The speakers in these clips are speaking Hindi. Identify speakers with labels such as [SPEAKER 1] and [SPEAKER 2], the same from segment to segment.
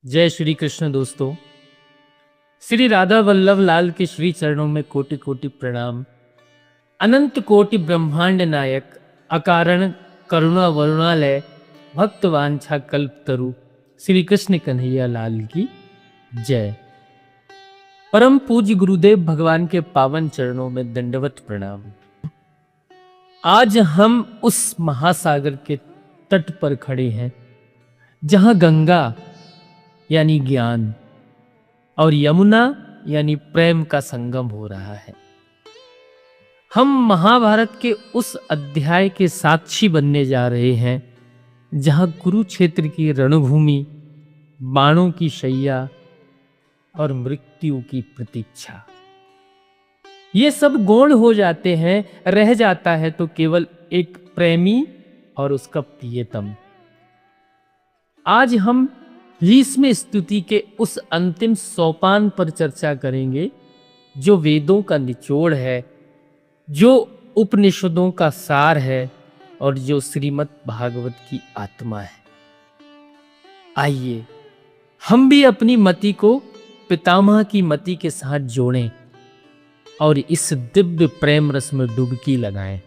[SPEAKER 1] जय श्री कृष्ण दोस्तों। श्री राधा वल्लभ लाल के श्री चरणों में कोटि कोटि प्रणाम। अनंत कोटि ब्रह्मांड नायक अकारण करुणा वरुणालय भक्त वांछा कल्प तरु श्री कृष्ण कन्हैया लाल की जय। परम पूज्य गुरुदेव भगवान के पावन चरणों में दंडवत प्रणाम। आज हम उस महासागर के तट पर खड़े हैं जहां गंगा यानी ज्ञान और यमुना यानी प्रेम का संगम हो रहा है। हम महाभारत के उस अध्याय के साक्षी बनने जा रहे हैं जहां कुरुक्षेत्र की रणभूमि, बाणों की शैया और मृत्यु की प्रतीक्षा, ये सब गौण हो जाते हैं। रह जाता है तो केवल एक प्रेमी और उसका प्रियतम। आज हम भीष्म स्तुति के उस अंतिम सोपान पर चर्चा करेंगे जो वेदों का निचोड़ है, जो उपनिषदों का सार है और जो श्रीमद् भागवत की आत्मा है। आइए हम भी अपनी मति को पितामह की मति के साथ जोड़ें और इस दिव्य प्रेम रस में डुबकी लगाएं।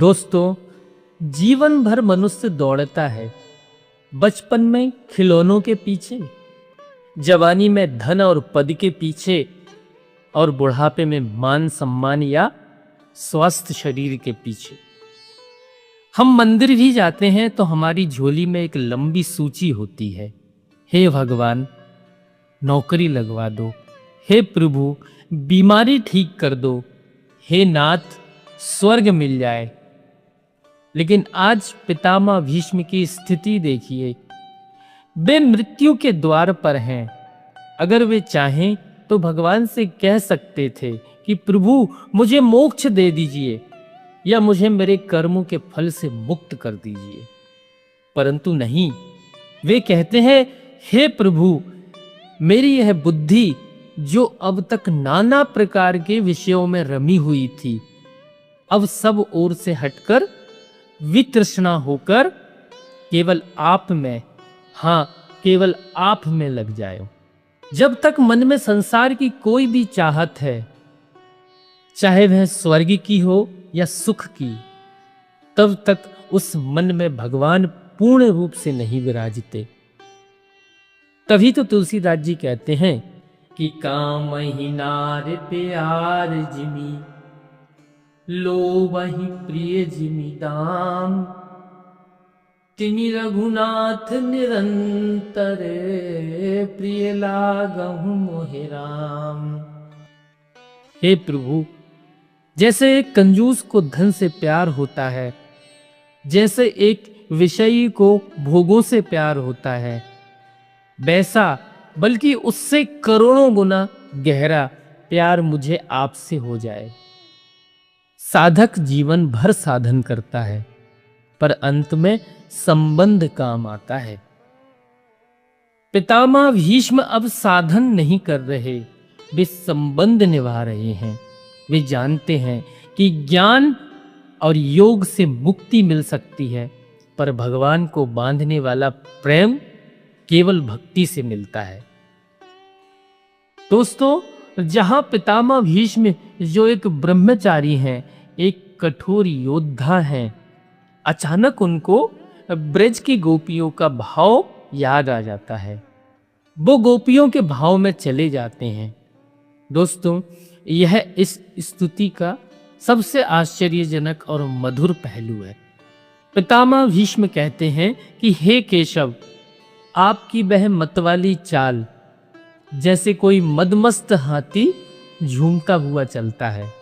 [SPEAKER 1] दोस्तों, जीवन भर मनुष्य दौड़ता है, बचपन में खिलौनों के पीछे, जवानी में धन और पद के पीछे और बुढ़ापे में मान सम्मान या स्वस्थ शरीर के पीछे। हम मंदिर भी जाते हैं तो हमारी झोली में एक लंबी सूची होती है। हे भगवान, नौकरी लगवा दो। हे प्रभु, बीमारी ठीक कर दो। हे नाथ, स्वर्ग मिल जाए। लेकिन आज पितामह भीष्म की स्थिति देखिए। वे मृत्यु के द्वार पर हैं। अगर वे चाहें तो भगवान से कह सकते थे कि प्रभु मुझे मोक्ष दे दीजिए या मुझे मेरे कर्मों के फल से मुक्त कर दीजिए, परंतु नहीं। वे कहते हैं, हे प्रभु, मेरी यह बुद्धि जो अब तक नाना प्रकार के विषयों में रमी हुई थी, अब सब ओर से हटकर वितृष्णा होकर केवल आप में, हाँ केवल आप में लग जाए। जब तक मन में संसार की कोई भी चाहत है, चाहे वह स्वर्ग की हो या सुख की, तब तक उस मन में भगवान पूर्ण रूप से नहीं विराजते। तभी तो तुलसीदास जी कहते हैं कि काम ही नार प्यार जिमी, लो वही प्रिय जिमी दाम, तिनि रघुनाथ निरंतर, प्रिय लागहु मोहि राम। हे प्रभु, जैसे एक कंजूस को धन से प्यार होता है, जैसे एक विषयी को भोगों से प्यार होता है, वैसा बल्कि उससे करोड़ों गुना गहरा प्यार मुझे आपसे हो जाए। साधक जीवन भर साधन करता है, पर अंत में संबंध काम आता है। पितामह भीष्म अब साधन नहीं कर रहे, वे संबंध निभा रहे हैं। वे जानते हैं कि ज्ञान और योग से मुक्ति मिल सकती है, पर भगवान को बांधने वाला प्रेम केवल भक्ति से मिलता है। दोस्तों, जहां पितामह भीष्म जो एक ब्रह्मचारी हैं, एक कठोर योद्धा हैं, अचानक उनको ब्रज की गोपियों का भाव याद आ जाता है। वो गोपियों के भाव में चले जाते हैं। दोस्तों, यह इस स्तुति का सबसे आश्चर्यजनक और मधुर पहलू है। पितामह भीष्म कहते हैं कि हे केशव, आपकी वह मतवाली चाल जैसे कोई मदमस्त हाथी झूमता हुआ चलता है।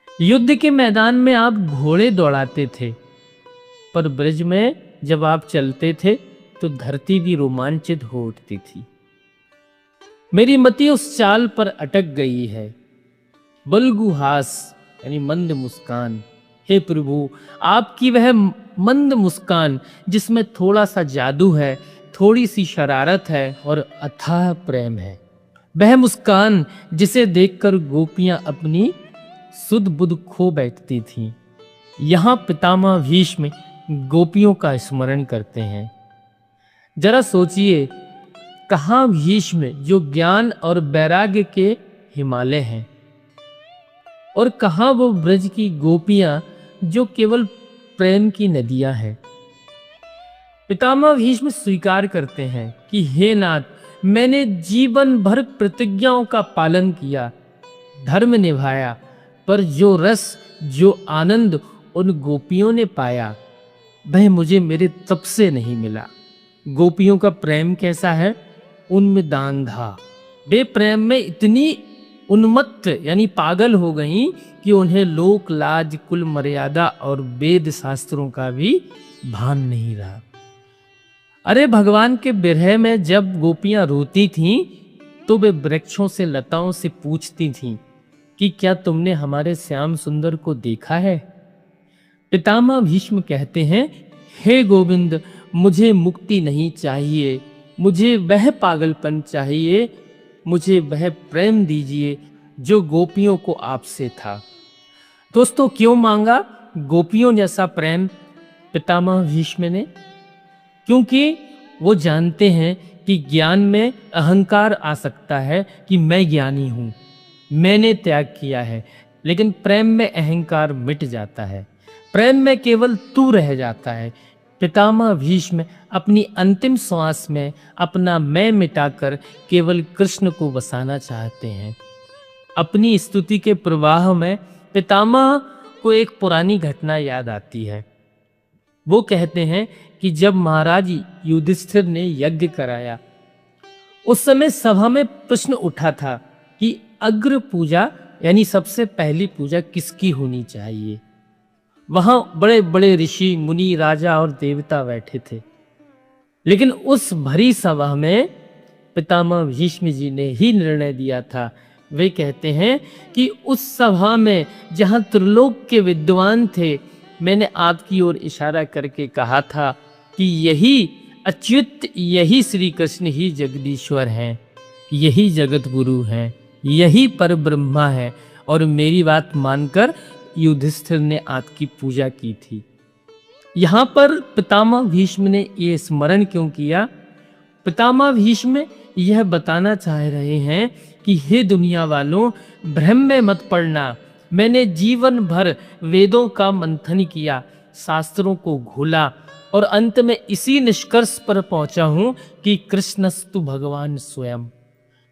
[SPEAKER 1] युद्ध के मैदान में आप घोड़े दौड़ाते थे, पर ब्रज में जब आप चलते थे तो धरती भी रोमांचित हो उठती थी। मेरी मति उस चाल पर अटक गई है। बल्गुहास यानी मंद मुस्कान। हे प्रभु, आपकी वह मंद मुस्कान जिसमें थोड़ा सा जादू है, थोड़ी सी शरारत है और अथाह प्रेम है। वह मुस्कान जिसे देखकर गोपियां अपनी सुध बुध खो बैठती थीं। यहां पितामह भीष्म गोपियों का स्मरण करते हैं। जरा सोचिए, कहाँ भीष्म जो ज्ञान और वैराग्य के हिमालय हैं, और कहाँ वो ब्रज की गोपियां जो केवल प्रेम की नदियां हैं। पितामह भीष्म स्वीकार करते हैं कि हे नाथ, मैंने जीवन भर प्रतिज्ञाओं का पालन किया, धर्म निभाया, पर जो रस, जो आनंद उन गोपियों ने पाया, वह मुझे मेरे तप से नहीं मिला। गोपियों का प्रेम कैसा है? उनमें दान था। वे प्रेम में इतनी उन्मत्त यानी पागल हो गईं कि उन्हें लोक लाज, कुल मर्यादा और वेद शास्त्रों का भी भान नहीं रहा। अरे भगवान के विरह में जब गोपियां रोती थीं तो वे वृक्षों से, लताओं से पूछती थीं कि क्या तुमने हमारे श्याम सुंदर को देखा है? पितामह भीष्म कहते हैं, हे गोविंद, मुझे मुक्ति नहीं चाहिए, मुझे वह पागलपन चाहिए, मुझे वह प्रेम दीजिए जो गोपियों को आपसे था। दोस्तों, क्यों मांगा गोपियों जैसा प्रेम पितामह भीष्म ने? क्योंकि वो जानते हैं कि ज्ञान में अहंकार आ सकता है कि मैं ज्ञानी हूँ, मैंने त्याग किया है, लेकिन प्रेम में अहंकार मिट जाता है, प्रेम में केवल तू रह जाता है। पितामह भीष्म अपनी अंतिम श्वास में अपना मैं मिटाकर केवल कृष्ण को बसाना चाहते हैं। अपनी स्तुति के प्रवाह में पितामह को एक पुरानी घटना याद आती है। वो कहते हैं कि जब महाराज युधिष्ठिर ने यज्ञ कराया, उस समय सभा में प्रश्न उठा था कि अग्र पूजा यानी सबसे पहली पूजा किसकी होनी चाहिए। वहां बड़े बड़े ऋषि, मुनि, राजा और देवता बैठे थे, लेकिन उस भरी सभा में पितामह भीष्म जी ने ही निर्णय दिया था। वे कहते हैं कि उस सभा में जहां त्रिलोक के विद्वान थे, मैंने आपकी ओर इशारा करके कहा था कि यही अच्युत, यही श्री कृष्ण ही जगदीश्वर हैं, यही जगत गुरु हैं, यही पर ब्रह्मा है, और मेरी बात मानकर युधिष्ठिर ने आपकी पूजा की थी। यहाँ पर पितामह भीष्म ने ये स्मरण क्यों किया? पितामह भीष्म यह बताना चाह रहे हैं कि हे दुनिया वालों, भ्रम में मत पड़ना। मैंने जीवन भर वेदों का मंथन किया, शास्त्रों को घोला, और अंत में इसी निष्कर्ष पर पहुंचा हूं कि कृष्णस्तु भगवान स्वयं,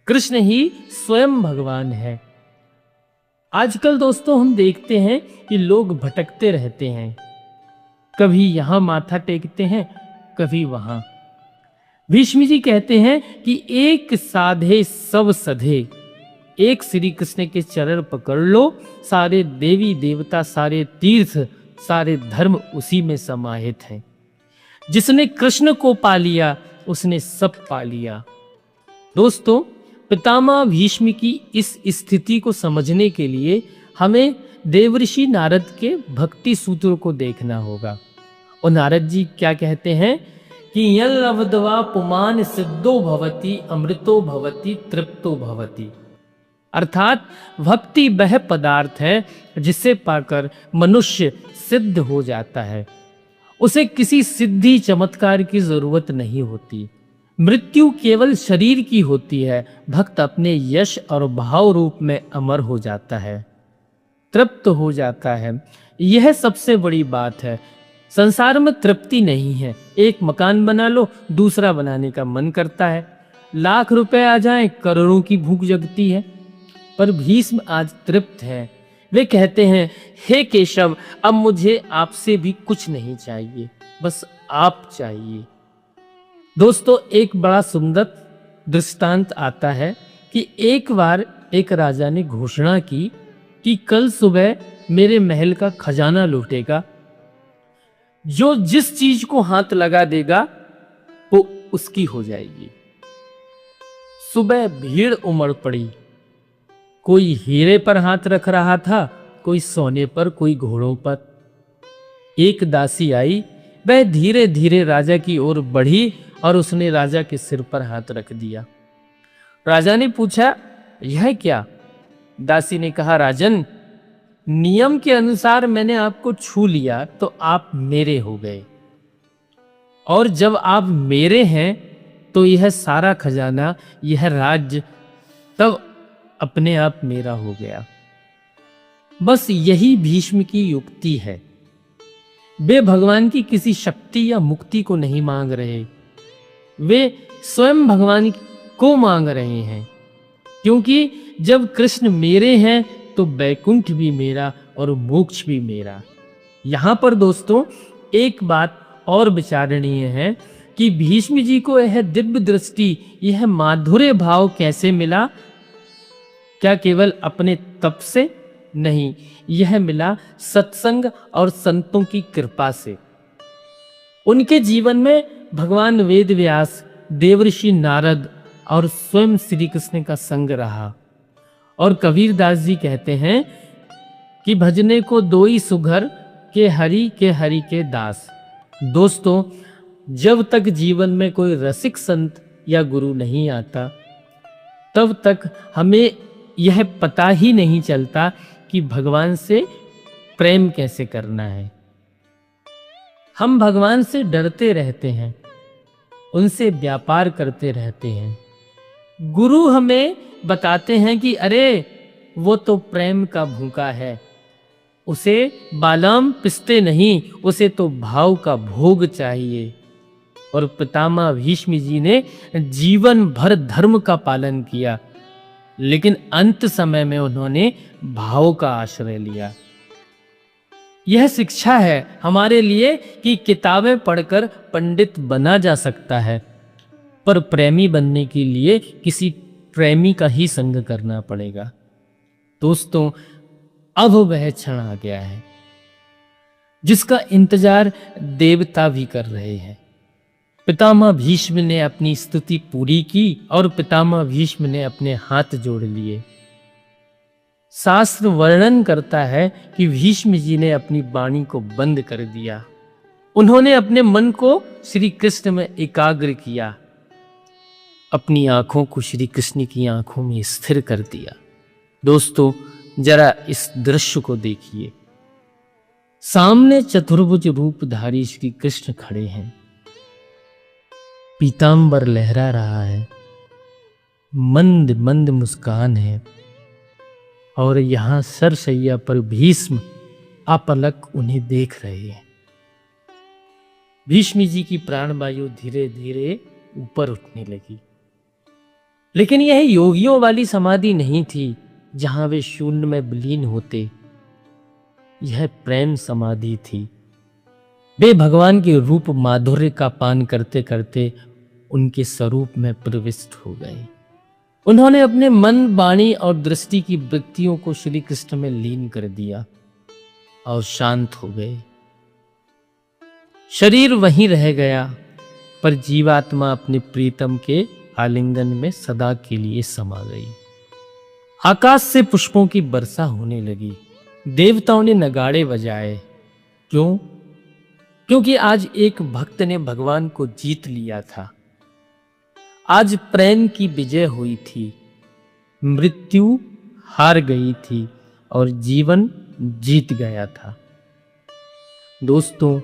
[SPEAKER 1] कृष्ण ही स्वयं भगवान है। आजकल दोस्तों हम देखते हैं कि लोग भटकते रहते हैं, कभी यहां माथा टेकते हैं, कभी वहां। भीष्म जी कहते हैं कि एक साधे सब सधे, एक श्री कृष्ण के चरण पकड़ लो, सारे देवी देवता, सारे तीर्थ, सारे धर्म उसी में समाहित हैं। जिसने कृष्ण को पा लिया उसने सब पा लिया। दोस्तों, पितामह भीष्म की इस स्थिति को समझने के लिए हमें देवर्षि नारद के भक्ति सूत्रों को देखना होगा। और नारद जी क्या कहते हैं कि यल अवदवा पुमान सिद्धो भवति, अमृतो भवति, तृप्तो भवति। अर्थात भक्ति वह पदार्थ है जिसे पाकर मनुष्य सिद्ध हो जाता है, उसे किसी सिद्धि चमत्कार की जरूरत नहीं होती। मृत्यु केवल शरीर की होती है, भक्त अपने यश और भाव रूप में अमर हो जाता है, तृप्त हो जाता है। यह सबसे बड़ी बात है। संसार में तृप्ति नहीं है। एक मकान बना लो, दूसरा बनाने का मन करता है, लाख रुपए आ जाएं, करोड़ों की भूख जगती है। पर भीष्म आज तृप्त है। वे कहते हैं, हे केशव, अब मुझे आपसे भी कुछ नहीं चाहिए, बस आप चाहिए। दोस्तों, एक बड़ा सुंदर दृष्टांत आता है कि एक बार एक राजा ने घोषणा की कि कल सुबह मेरे महल का खजाना लूटेगा, जो जिस चीज को हाथ लगा देगा वो उसकी हो जाएगी। सुबह भीड़ उमड़ पड़ी। कोई हीरे पर हाथ रख रहा था, कोई सोने पर, कोई घोड़ों पर। एक दासी आई, वह धीरे धीरे राजा की ओर बढ़ी और उसने राजा के सिर पर हाथ रख दिया। राजा ने पूछा, यह क्या? दासी ने कहा, राजन, नियम के अनुसार मैंने आपको छू लिया तो आप मेरे हो गए। और जब आप मेरे हैं तो यह सारा खजाना, यह राज्य तब अपने आप मेरा हो गया। बस यही भीष्म की युक्ति है। वे भगवान की किसी शक्ति या मुक्ति को नहीं मांग रहे, वे स्वयं भगवान को मांग रहे हैं। क्योंकि जब कृष्ण मेरे हैं तो वैकुंठ भी मेरा और मोक्ष भी मेरा। यहां पर दोस्तों एक बात और विचारणीय है कि भीष्म जी को यह दिव्य दृष्टि, यह माधुर्य भाव कैसे मिला? क्या केवल अपने तप से? नहीं, यह मिला सत्संग और संतों की कृपा से। उनके जीवन में भगवान वेद व्यास, देवर्षि नारद और स्वयं श्री कृष्ण का संग रहा। और कबीर दास जी कहते हैं कि भजने को दोई सुघर के हरि के दास। दोस्तों, जब तक जीवन में कोई रसिक संत या गुरु नहीं आता, तब तक हमें यह पता ही नहीं चलता कि भगवान से प्रेम कैसे करना है। हम भगवान से डरते रहते हैं, उनसे व्यापार करते रहते हैं। गुरु हमें बताते हैं कि अरे वो तो प्रेम का भूखा है, उसे बालाम पिसते नहीं, उसे तो भाव का भोग चाहिए। और पितामह भीष्म जी ने जीवन भर धर्म का पालन किया, लेकिन अंत समय में उन्होंने भाव का आश्रय लिया। यह शिक्षा है हमारे लिए कि किताबें पढ़कर पंडित बना जा सकता है, पर प्रेमी बनने के लिए किसी प्रेमी का ही संग करना पड़ेगा। दोस्तों, अब वह क्षण आ गया है जिसका इंतजार देवता भी कर रहे हैं। पितामह भीष्म ने अपनी स्तुति पूरी की और पितामह भीष्म ने अपने हाथ जोड़ लिए। शास्त्र वर्णन करता है कि भीष्म जी ने अपनी वाणी को बंद कर दिया। उन्होंने अपने मन को श्री कृष्ण में एकाग्र किया, अपनी आंखों को श्री कृष्ण की आंखों में स्थिर कर दिया। दोस्तों, जरा इस दृश्य को देखिए। सामने चतुर्भुज रूपधारी श्री कृष्ण खड़े हैं, पीतांबर लहरा रहा है, मंद मंद मुस्कान है, और यहां सरसैया पर भीष्म अपलक उन्हें देख रहे हैं। भीष्म जी की प्राणवायु धीरे धीरे ऊपर उठने लगी, लेकिन यह योगियों वाली समाधि नहीं थी जहां वे शून्य में विलीन होते। यह प्रेम समाधि थी। वे भगवान के रूप माधुर्य का पान करते करते उनके स्वरूप में प्रविष्ट हो गए। उन्होंने अपने मन, वाणी और दृष्टि की वृत्तियों को श्री कृष्ण में लीन कर दिया और शांत हो गए। शरीर वहीं रह गया, पर जीवात्मा अपने प्रीतम के आलिंगन में सदा के लिए समा गई। आकाश से पुष्पों की वर्षा होने लगी। देवताओं ने नगाड़े बजाए। क्यों? क्योंकि आज एक भक्त ने भगवान को जीत लिया था। आज प्रेम की विजय हुई थी, मृत्यु हार गई थी और जीवन जीत गया था। दोस्तों,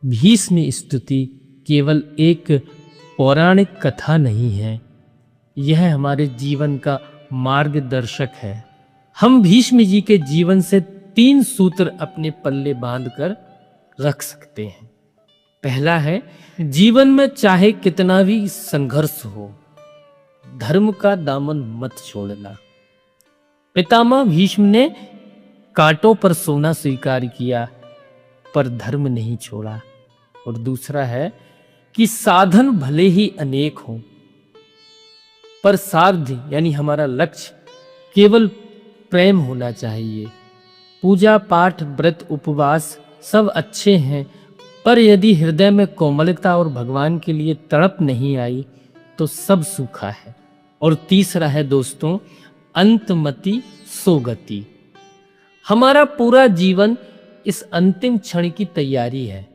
[SPEAKER 1] भीष्म स्तुति केवल एक पौराणिक कथा नहीं है, यह हमारे जीवन का मार्गदर्शक है। हम भीष्म जी के जीवन से 3 सूत्र अपने पल्ले बांधकर रख सकते हैं। पहला है, जीवन में चाहे कितना भी संघर्ष हो, धर्म का दामन मत छोड़ना। पितामह भीष्म ने कांटों पर सोना स्वीकार किया, पर धर्म नहीं छोड़ा। और दूसरा है कि साधन भले ही अनेक हों, पर साध्य यानी हमारा लक्ष्य केवल प्रेम होना चाहिए। पूजा पाठ, व्रत, उपवास सब अच्छे हैं, पर यदि हृदय में कोमलता और भगवान के लिए तड़प नहीं आई तो सब सूखा है। और तीसरा है दोस्तों, अंतमति सोगति। हमारा पूरा जीवन इस अंतिम क्षण की तैयारी है।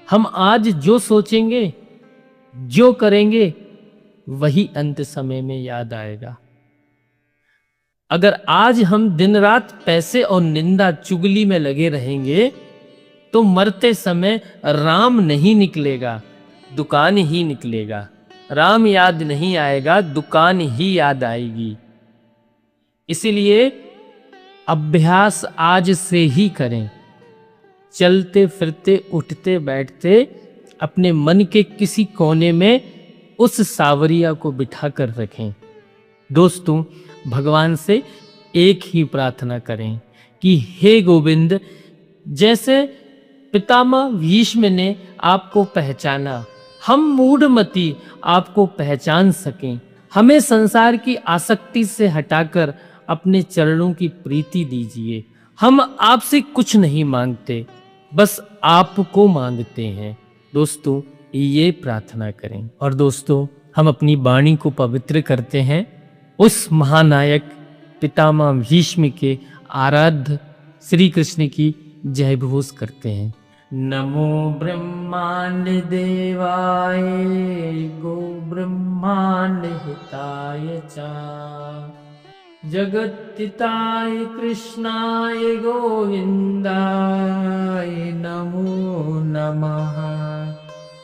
[SPEAKER 1] हम आज जो सोचेंगे, जो करेंगे, वही अंत समय में याद आएगा। अगर आज हम दिन रात पैसे और निंदा चुगली में लगे रहेंगे तो मरते समय राम नहीं निकलेगा, दुकान ही निकलेगा। राम याद नहीं आएगा, दुकान ही याद आएगी। इसलिए अभ्यास आज से ही करें। चलते फिरते उठते बैठते अपने मन के किसी कोने में उस सावरिया को बिठा कर रखें। दोस्तों, भगवान से एक ही प्रार्थना करें कि हे गोविंद, जैसे पितामह भीष्म ने आपको पहचाना, हम मूढ़मती आपको पहचान सकें। हमें संसार की आसक्ति से हटाकर अपने चरणों की प्रीति दीजिए। हम आपसे कुछ नहीं मांगते, बस आपको मांगते हैं। दोस्तों, ये प्रार्थना करें। और दोस्तों, हम अपनी वाणी को पवित्र करते हैं उस महानायक पितामह भीष्म के आराध्य श्री कृष्ण की जय घोष करते हैं। नमो ब्रह्मांड देवाय गो ब्रह्मांड हिताय चा जगत्तिताय कृष्णाय गोविंदाय नमो नमः।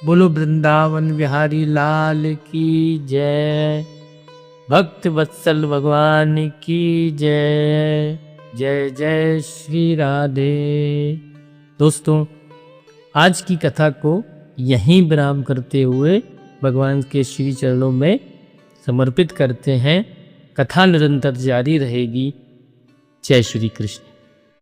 [SPEAKER 1] बोलो वृंदावन बिहारी लाल की जय। भक्त वत्सल भगवान की जय। जय जय श्री राधे। दोस्तों, आज की कथा को यहीं विराम करते हुए भगवान के श्री चरणों में समर्पित करते हैं। कथा निरंतर जारी रहेगी। जय श्री कृष्ण।